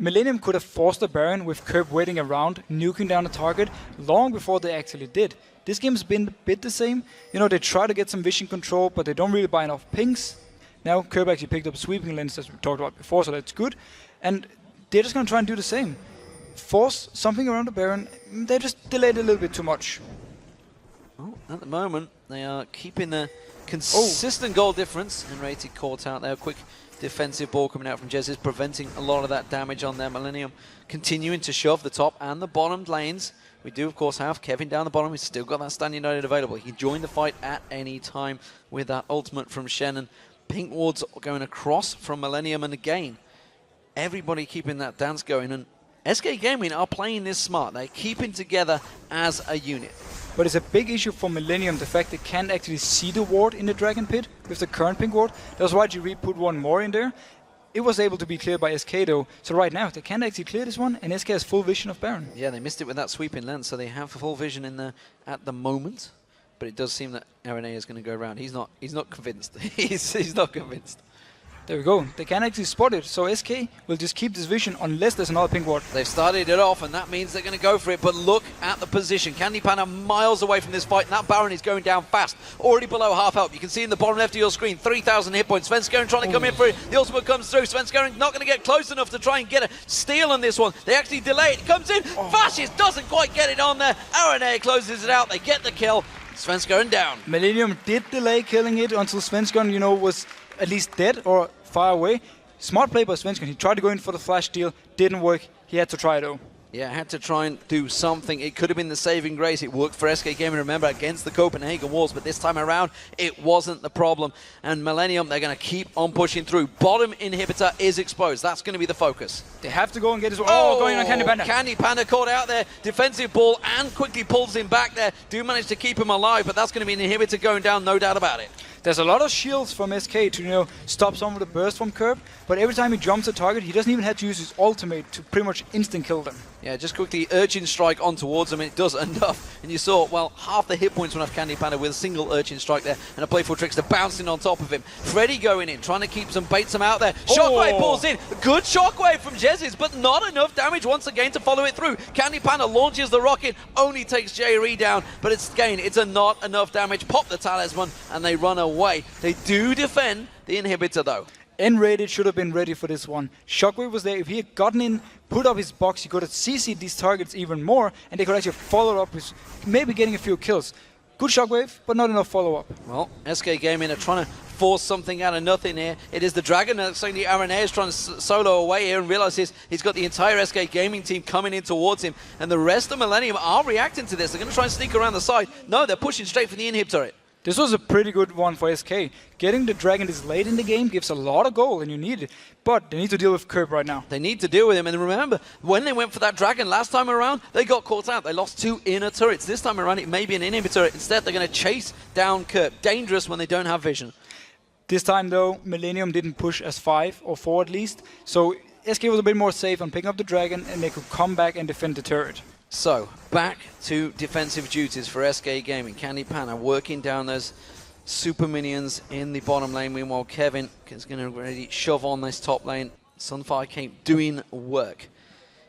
Millenium could have forced the Baron with Kerp waiting around, nuking down the target, long before they actually did. This game's been a bit the same. You know, they try to get some vision control, but they don't really buy enough pings. Now Kerp actually picked up a sweeping lens, as we talked about before, so that's good. And they're just going to try and do the same. Force something around the Baron. They just delayed a little bit too much. Well, at the moment, they are keeping the consistent goal difference, and Rated caught out there. Quick defensive ball coming out from Jezis, preventing a lot of that damage on their Millenium. Continuing to shove the top and the bottom lanes. We do, of course, have Kevin down the bottom. He's still got that Stand United available. He can join the fight at any time with that ultimate from Shen. And pink wards going across from Millenium, and again, everybody keeping that dance going. And SK Gaming are playing this smart. They're keeping together as a unit. But it's a big issue for Millenium, the fact they can't actually see the ward in the Dragon Pit with the current pink ward. That's why G put one more in there. It was able to be cleared by SK though, so right now they can't actually clear this one, and SK has full vision of Baron. Yeah, they missed it with that sweeping lens, so they have full vision in there at the moment. But it does seem that Aranea is going to go around. He's not convinced. he's not convinced. There we go. They can't actually spot it, so SK will just keep this vision unless there's another pink ward. They've started it off, and that means they're going to go for it, but look at the position. Candy Panda miles away from this fight, and that Baron is going down fast. Already below half health. You can see in the bottom left of your screen, 3,000 hit points. Svenskeren trying to come in for it. The ultimate comes through. Svenskeren not going to get close enough to try and get a steal on this one. They actually delay it. It comes in. Fascist doesn't quite get it on there. Aranea closes it out. They get the kill. Svenskeren down. Millenium did delay killing it until Svenskeren, you know, was at least dead or far away. Smart play by Svenskeren. He tried to go in for the flash steal, didn't work. He had to try though. Yeah, had to try and do something. It could have been the saving grace. It worked for SK Gaming, remember, against the Copenhagen walls, but this time around, it wasn't the problem. And Millenium, they're going to keep on pushing through. Bottom inhibitor is exposed. That's going to be the focus. They have to go and get this one. Oh, going on Candy Panda. Candy Panda caught out there. Defensive ball and quickly pulls him back there. Do manage to keep him alive, but that's going to be an inhibitor going down, no doubt about it. There's a lot of shields from SK to, you know, stop some of the burst from Kerp, but every time he jumps a target, he doesn't even have to use his ultimate to pretty much instant kill them. Yeah, just quickly Urchin Strike on towards him, and it does enough. And you saw, well, half the hit points went off Candy Panda with a single Urchin Strike there, and a playful Trickster bouncing on top of him. Freddy going in, trying to keep some baits him out there. Shockwave pulls in. Good Shockwave from Jezis, but not enough damage once again to follow it through. Candy Panda launches the rocket, only takes JRE down, but it's a not enough damage. Pop the talisman, and they run away. They do defend the inhibitor, though. N-rated should have been ready for this one. Shockwave was there. If he had gotten in, put up his box, he could have CC'd these targets even more, and they could actually follow up with maybe getting a few kills. Good Shockwave, but not enough follow-up. Well, SK Gaming are trying to force something out of nothing here. It is the Dragon that's saying the Aranea is trying to solo away here and realizes he's got the entire SK Gaming team coming in towards him, and the rest of Millenium are reacting to this. They're going to try and sneak around the side. No, they're pushing straight for the inhibitor. This was a pretty good one for SK. Getting the Dragon this late in the game gives a lot of goal, and you need it. But they need to deal with Curb right now. They need to deal with him. And remember, when they went for that Dragon last time around, they got caught out. They lost 2 inner turrets. This time around, it may be an inhibitor. Instead, they're going to chase down Curb. Dangerous when they don't have vision. This time, though, Millenium didn't push as 5, or 4 at least. So SK was a bit more safe on picking up the Dragon, and they could come back and defend the turret. So, back to defensive duties for SK Gaming. Candy Panda working down those super minions in the bottom lane. Meanwhile, Kevin is going to already shove on this top lane. Sunfire Cape doing work.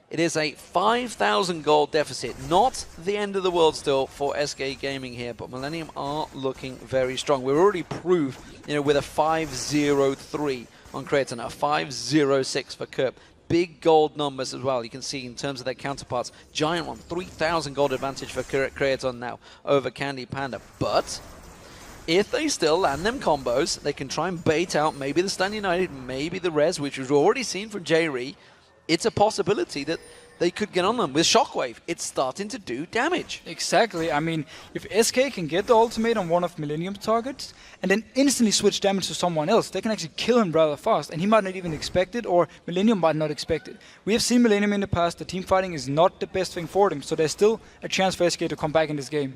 It is a 5,000 gold deficit. Not the end of the world still for SK Gaming here, but Millenium are looking very strong. We've already proved, with a 5-0-3 on Creighton, a 5-0-6 for Kerp. Big gold numbers as well, you can see in terms of their counterparts. Giant one, 3,000 gold advantage for Creighton now over Candy Panda. But if they still land them combos, they can try and bait out maybe the Stun United, maybe the Res, which we've already seen from J-Ree. It's a possibility that they could get on them. With Shockwave, it's starting to do damage. Exactly. I mean, if SK can get the ultimate on one of Millenium's targets and then instantly switch damage to someone else, they can actually kill him rather fast, and he might not even expect it, or Millenium might not expect it. We have seen Millenium in the past. The team fighting is not the best thing for them, so there's still a chance for SK to come back in this game.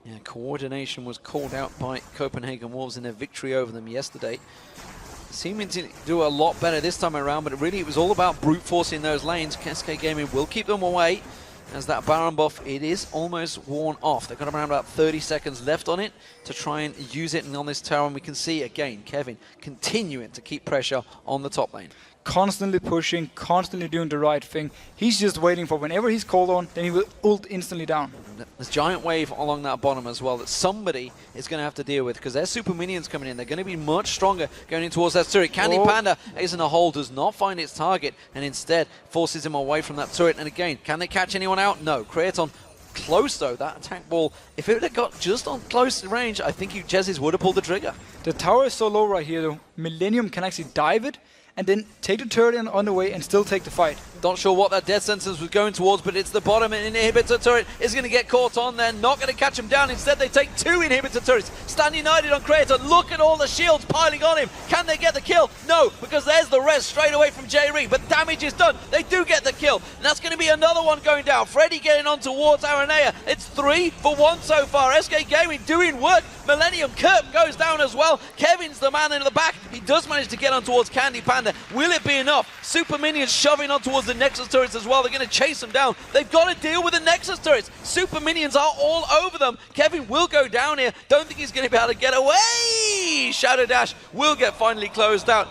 Yeah, coordination was called out by Copenhagen Wolves in their victory over them yesterday. Seeming to do a lot better this time around, but really it was all about brute forcing those lanes. SK Gaming will keep them away, as that Baron buff, it is almost worn off. They've got around about 30 seconds left on it to try and use it, and on this tower, and we can see again Kevin continuing to keep pressure on the top lane. Constantly pushing, constantly doing the right thing. He's just waiting for whenever he's called on, then he will ult instantly down. There's giant wave along that bottom as well that somebody is going to have to deal with, because there's super minions coming in. They're going to be much stronger going in towards that turret. Candy Panda is in a hole, does not find its target, and instead forces him away from that turret. And again, can they catch anyone out? No. Creighton close though. That attack ball, if it had got just on close range, I think Jezzy's would have pulled the trigger. The tower is so low right here though. Millenium can actually dive it and then take the turret on the way and still take the fight. Not sure what that death sentence was going towards, but it's the bottom, and inhibitor turret is going to get caught on there. Not going to catch him down. Instead, they take 2 inhibitor turrets. Stand United on Creighton. Look at all the shields piling on him. Can they get the kill? No, because there's the res straight away from J-Ree, but damage is done. They do get the kill, and that's going to be another one going down. Freddy getting on towards Aranea. It's 3 for 1 so far. SK Gaming doing work. Millenium Kirk goes down as well. Kevin's the man in the back. He does manage to get on towards Candy Panda. Will it be enough? Super Minions shoving on towards the Nexus turrets as well. They're going to chase them down. They've got to deal with the Nexus turrets. Super Minions are all over them. Kevin will go down here. Don't think he's going to be able to get away. Shadow Dash will get finally closed out.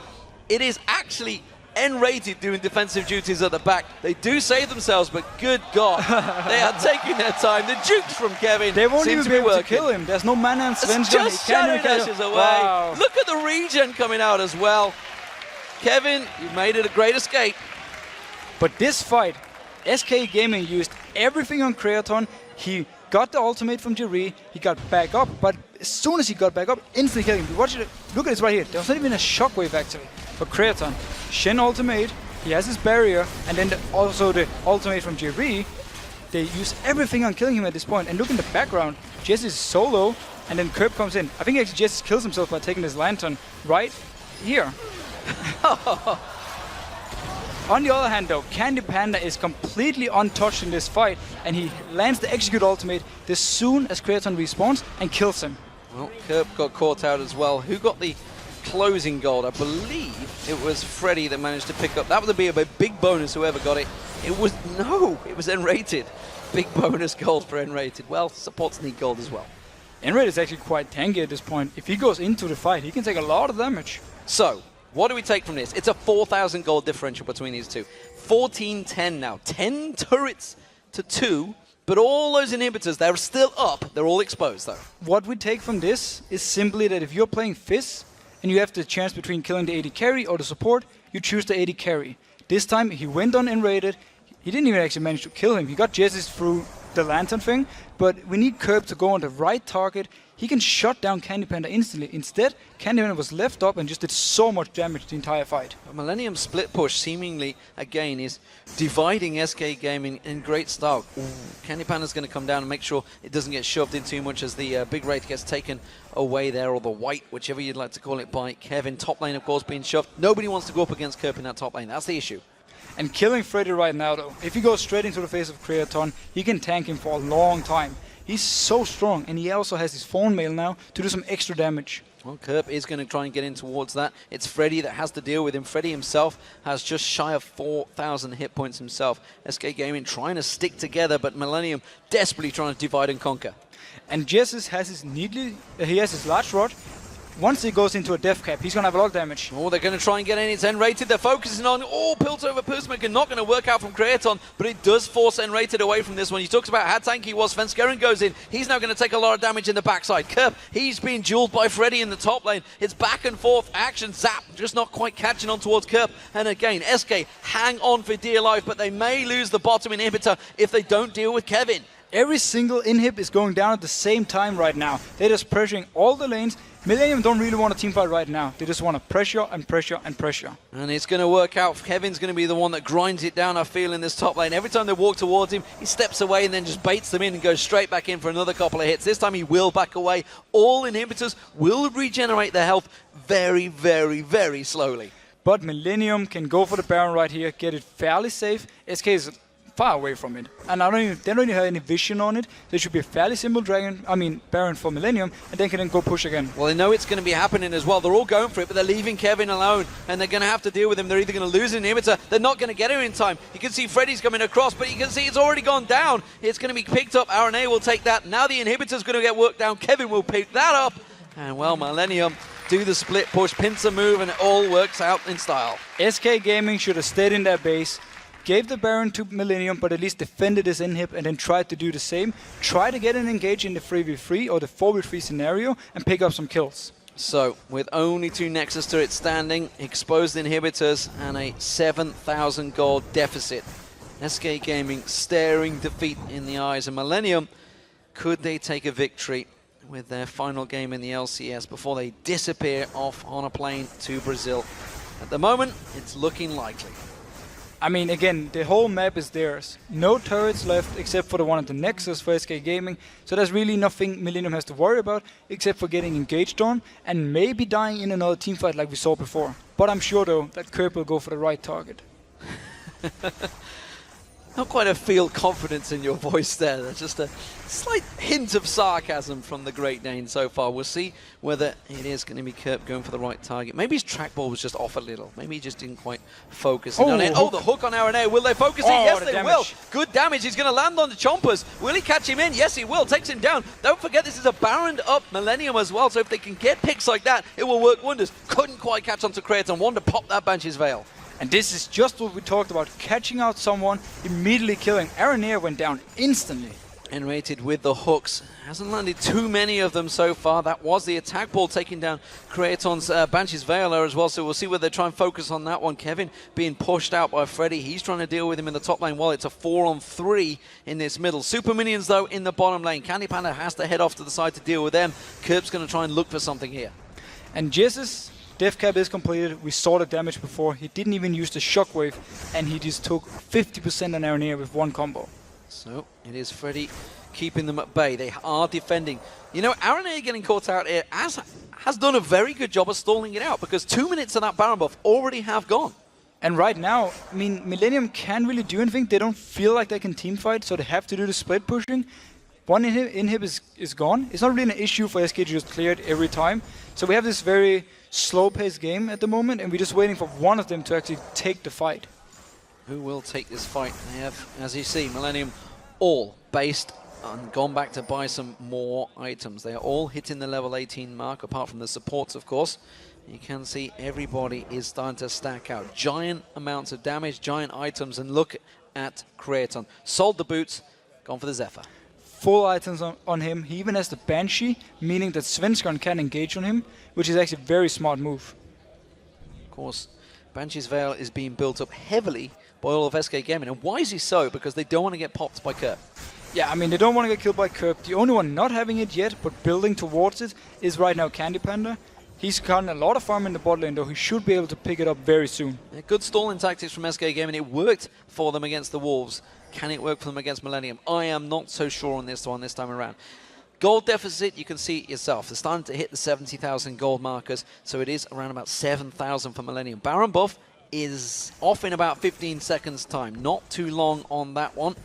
It is actually N-rated doing defensive duties at the back. They do save themselves, but good God, they are taking their time. The jukes from Kevin they won't even be able working. to kill him. There's no mana and Sven's just Shadow Dashes away. Wow. Look at the regen coming out as well. Kevin, you made it a great escape. But this fight, SK Gaming used everything on Creighton. He got the ultimate from J-Ree. He got back up, but as soon as he got back up, instantly killing him. Watch it. Look at this right here. There was not even a shockwave actually for Creighton. Shen ultimate. He has his barrier, and then also the ultimate from J-Ree. They use everything on killing him at this point. And look in the background. Jess is solo, and then Kerb comes in. I think actually Jess kills himself by taking his lantern right here. On the other hand though, Candy Panda is completely untouched in this fight, and he lands the execute ultimate as soon as Creighton respawns and kills him. Well, Kerb got caught out as well. Who got the closing gold? I believe it was Freddy that managed to pick up. That would be a big bonus, whoever got it. It was N-rated. Big bonus gold for N-rated. Well, supports need gold as well. N-rated is actually quite tanky at this point. If he goes into the fight, he can take a lot of damage. So, what do we take from this? It's a 4,000 gold differential between these two. 14-10 now. 10 turrets to 2, but all those inhibitors, they're still up. They're all exposed, though. What we take from this is simply that if you're playing Fizz, and you have the chance between killing the AD carry or the support, you choose the AD carry. This time, he went on N-rated. He didn't even actually manage to kill him. He got Jessis through the Lantern thing, but we need Curb to go on the right target. He can shut down Candy Panda instantly. Instead, Candy Panda was left up and just did so much damage the entire fight. Millennium split push seemingly, again, is dividing SK Gaming in great style. Candy Panda's going to come down and make sure it doesn't get shoved in too much as the big Wraith gets taken away there, or the white, whichever you'd like to call it, by Kevin. Top lane, of course, being shoved. Nobody wants to go up against Kerp in that top lane. That's the issue. And killing Freddy right now, though, if he goes straight into the face of Creaton, he can tank him for a long time. He's so strong, and he also has his phone mail now to do some extra damage. Well, Kerp is going to try and get in towards that. It's Freddy that has to deal with him. Freddy himself has just shy of 4,000 hit points himself. SK Gaming trying to stick together, but Millennium desperately trying to divide and conquer. And Jesus has his he has his large rod. Once he goes into a death cap, he's going to have a lot of damage. Oh, they're going to try and get in. It's N-rated. They're focusing on, Piltover Pusmaker, not going to work out from Creaton, but it does force N-rated away from this one. You talked about how tanky he was. Svenskeren goes in. He's now going to take a lot of damage in the backside. Kerp, he's being dueled by Freddy in the top lane. It's back and forth action. Zap, just not quite catching on towards Kerp. And again, SK hang on for dear life, but they may lose the bottom inhibitor if they don't deal with Kevin. Every single inhib is going down at the same time right now. They're just pressuring all the lanes. Millennium don't really want a team fight right now. They just want to pressure and pressure and pressure. And it's going to work out. Kevin's going to be the one that grinds it down, I feel, in this top lane. Every time they walk towards him, he steps away and then just baits them in and goes straight back in for another couple of hits. This time he will back away. All inhibitors will regenerate their health very, very, very slowly. But Millennium can go for the Baron right here, get it fairly safe. SK is far away from it, and they don't even have any vision on it. There should be a fairly simple Baron for Millennium, and they can then go push again. Well, they know it's going to be happening as well. They're all going for it, but they're leaving Kevin alone, and they're going to have to deal with him. They're either going to lose an inhibitor, they're not going to get him in time. You can see Freddy's coming across, but you can see it's already gone down. It's going to be picked up. RNA will take that. Now the inhibitor's going to get worked down. Kevin will pick that up, and well, Millennium do the split push, pincer move, and it all works out in style. SK Gaming should have stayed in their base, gave the Baron to Millennium, but at least defended his inhib and then tried to do the same. Try to get an engage in the 3v3 or the 4v3 scenario and pick up some kills. So, with only 2 Nexus turrets standing, exposed inhibitors, and a 7,000 gold deficit, SK Gaming staring defeat in the eyes of Millennium. Could they take a victory with their final game in the LCS before they disappear off on a plane to Brazil? At the moment, it's looking likely. I mean, again, the whole map is theirs. No turrets left except for the one at the Nexus for SK Gaming. So there's really nothing Millennium has to worry about except for getting engaged on and maybe dying in another teamfight like we saw before. But I'm sure, though, that Kerp will go for the right target. Not quite a feel confidence in your voice there. There's just a slight hint of sarcasm from the Great Dane so far. We'll see whether it is going to be Kerp going for the right target. Maybe his trackball was just off a little. Maybe he just didn't quite focus in on it. Oh, the hook on RNA. Will they focus it? Yes, they will. Good damage. He's going to land on the Chompers. Will he catch him in? Yes, he will. Takes him down. Don't forget, this is a Baron up Millennium as well. So if they can get picks like that, it will work wonders. Couldn't quite catch onto Creaton. Wanted to pop that Banshee's Veil. And this is just what we talked about, catching out someone, immediately killing. Aranea went down instantly. N-rated with the hooks. Hasn't landed too many of them so far. That was the attack ball taking down Creaton's Banshee's Veil as well. So we'll see whether they try and focus on that one. Kevin being pushed out by Freddy. He's trying to deal with him in the top lane while it's a 4-on-3 in this middle. Super Minions, though, in the bottom lane. Candy Panda has to head off to the side to deal with them. Kerp's going to try and look for something here. And Jesus' death cap is completed. We saw the damage before. He didn't even use the shockwave, and he just took 50% on Aranea with one combo. So it is Freddy keeping them at bay. They are defending. You know, Aranea getting caught out here has done a very good job of stalling it out, because 2 minutes of that Baron buff already have gone. And right now, I mean, Millennium can't really do anything. They don't feel like they can teamfight, so they have to do the split pushing. One inhib is gone. It's not really an issue for SK to just clear it every time. So we have this very slow-paced game at the moment, and we're just waiting for one of them to actually take the fight. Who will take this fight? They have, as you see, Millennium all based and gone back to buy some more items. They are all hitting the level 18 mark, apart from the supports, of course. You can see everybody is starting to stack out. Giant amounts of damage, giant items, and look at Creaton. Sold the boots, gone for the Zephyr. Full items on him. He even has the Banshee, meaning that Svenskeren can engage on him, which is actually a very smart move. Of course, Banshee's Veil is being built up heavily by all of SK Gaming. And why is he so? Because they don't want to get popped by Kerp. Yeah, I mean, they don't want to get killed by Kerb. The only one not having it yet, but building towards it, is right now Candy Panda. He's gotten a lot of farm in the bot lane, though. He should be able to pick it up very soon. Yeah, good stalling tactics from SK Gaming. It worked for them against the Wolves. Can it work for them against Millenium? I am not so sure on this one this time around. Gold deficit, you can see it yourself. They're starting to hit the 70,000 gold markers, so it is around about 7,000 for Millenium. Baron buff is off in about 15 seconds time. Not too long on that one.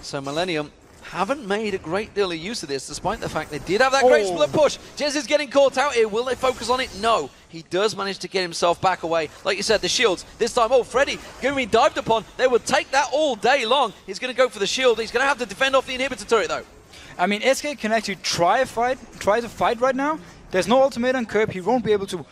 So Millenium haven't made a great deal of use of this, despite the fact they did have that great split push. Jez is getting caught out here. Will they focus on it? No. He does manage to get himself back away. Like you said, the shields. This time, Freddy going to be dived upon. They will take that all day long. He's going to go for the shield. He's going to have to defend off the inhibitor turret, though. I mean, SK can actually try to fight right now. There's no ultimate on Kerb. He won't be able to,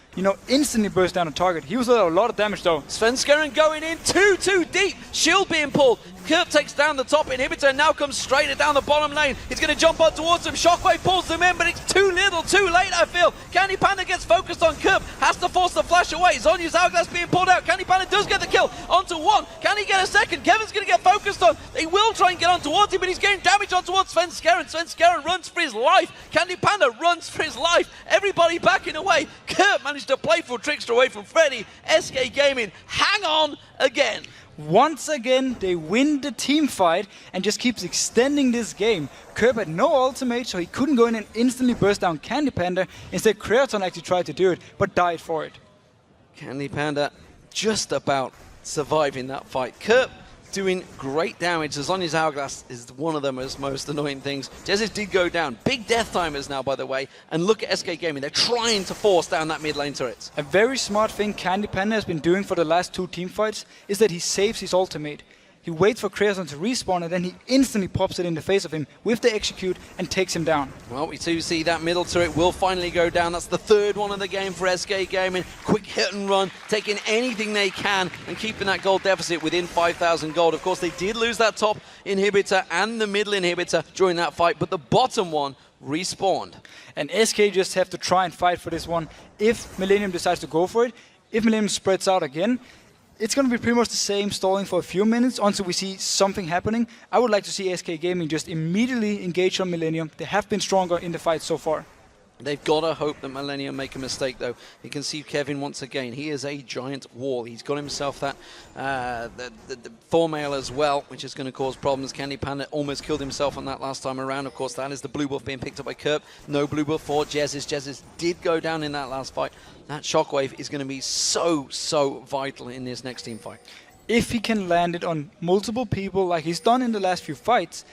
instantly burst down a target. He was a lot of damage, though. Svenskeren going in too deep. Shield being pulled. Kerb takes down the top inhibitor and now comes straight down the bottom lane. He's going to jump on towards him. Shockwave pulls them in, but it's too little, too late, I feel. Candy Panda gets focused on Kerb. Has to force the flash away. Zonya's hourglass being pulled out. Candy Panda does get the kill. Onto one. Can he get a second? Kevin's going to get focused on. They will try and get on towards him, but he's getting damage on towards Svenskeren. Svenskeren runs for his life. Candy Panda runs for his life. Everybody backing away. Kerb managed to play for Trickster away from Freddy. SK Gaming hang on again. Once again, they win the team fight and just keeps extending this game. Kerb had no ultimate, so he couldn't go in and instantly burst down Candy Panda. Instead, Creaton actually tried to do it, but died for it. Candy Panda just about surviving that fight. Kerb doing great damage. Zonya's hourglass is one of the most annoying things. Jezis did go down. Big death timers now, by the way. And look at SK Gaming. They're trying to force down that mid lane turret. A very smart thing Candy Panda has been doing for the last two team fights is that he saves his ultimate. He waits for Creaton to respawn and then he instantly pops it in the face of him with the execute and takes him down. Well, we do see that middle turret will finally go down. That's the third one of the game for SK Gaming. Quick hit and run, taking anything they can and keeping that gold deficit within 5,000 gold. Of course, they did lose that top inhibitor and the middle inhibitor during that fight, but the bottom one respawned. And SK just have to try and fight for this one if Millenium decides to go for it. If Millenium spreads out again, it's going to be pretty much the same, stalling for a few minutes until we see something happening. I would like to see SK Gaming just immediately engage on Millenium. They have been stronger in the fight so far. They've got to hope that Millenium make a mistake, though. You can see Kevin once again. He is a giant wall. He's got himself that the Thormail as well, which is going to cause problems. Candy Panda almost killed himself on that last time around. Of course, that is the blue buff being picked up by Kerb. No blue buff for Jezis. Jezis did go down in that last fight. That shockwave is going to be so vital in this next team fight. If he can land it on multiple people like he's done in the last few fights,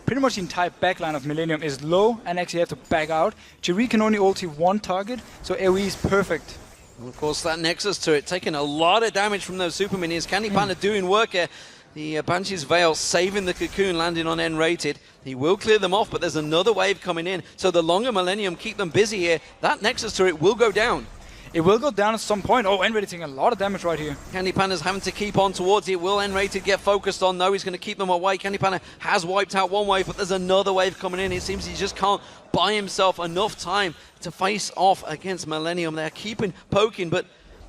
pretty much the entire backline of Millenium is low and actually have to back out. Jerry can only ulti one target, so AoE is perfect. And of course, that Nexus turret taking a lot of damage from those super minions. Candy Panda doing work here. The Banshee's Veil saving the Cocoon, landing on N-rated. He will clear them off, but there's another wave coming in. So the longer Millenium keep them busy here, that Nexus turret will go down. It will go down at some point. Oh, N-rated taking a lot of damage right here. Candy Panda's having to keep on towards it. Will N-rated get focused on? No, he's going to keep them away. Candy Panda has wiped out one wave, but there's another wave coming in. It seems he just can't buy himself enough time to face off against Millenium. They're keeping poking, but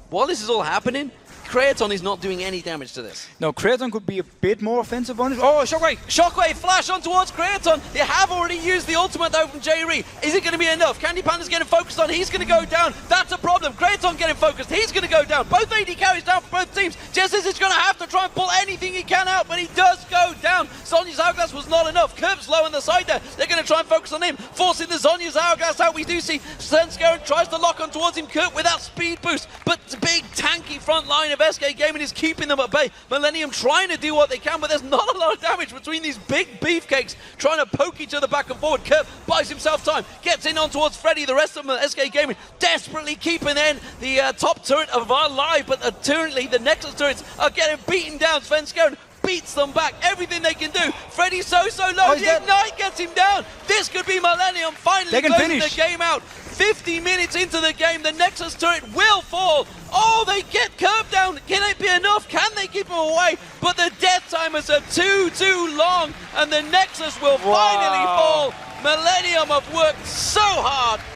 while this is all happening, Creaton is not doing any damage to this. No, Creaton could be a bit more offensive on it. Oh, Shockwave! Shockwave flash on towards Creaton. They have already used the ultimate though from Jerry. Is it going to be enough? Candy Panda's getting focused on. He's going to go down. That's a problem. Creaton getting focused. He's going to go down. Both AD carries down for both teams. Jezis is going to have to try and pull anything he can out, but he does go down. Zonya's hourglass was not enough. Kerb's low on the side there. They're going to try and focus on him, forcing the Zonya's hourglass out. We do see Svenskeren tries to lock on towards him. Kerb with that speed boost, but the big tanky front line of SK Gaming is keeping them at bay. Millenium trying to do what they can, but there's not a lot of damage between these big beefcakes trying to poke each other back and forward. Kerb buys himself time, gets in on towards Freddy. The rest of them, SK Gaming, desperately keeping in the top turret of our live, but currently the Nexus turrets are getting beaten down. Svenskeren beats them back, everything they can do. Freddy's so low, the Ignite gets him down. This could be Millenium finally closing the game out. 50 minutes into the game, the Nexus turret will fall. Oh, they get Kerb down. Can it be enough? Can they keep him away? But the death timers are too long, and the Nexus will finally fall. Millenium have worked so hard.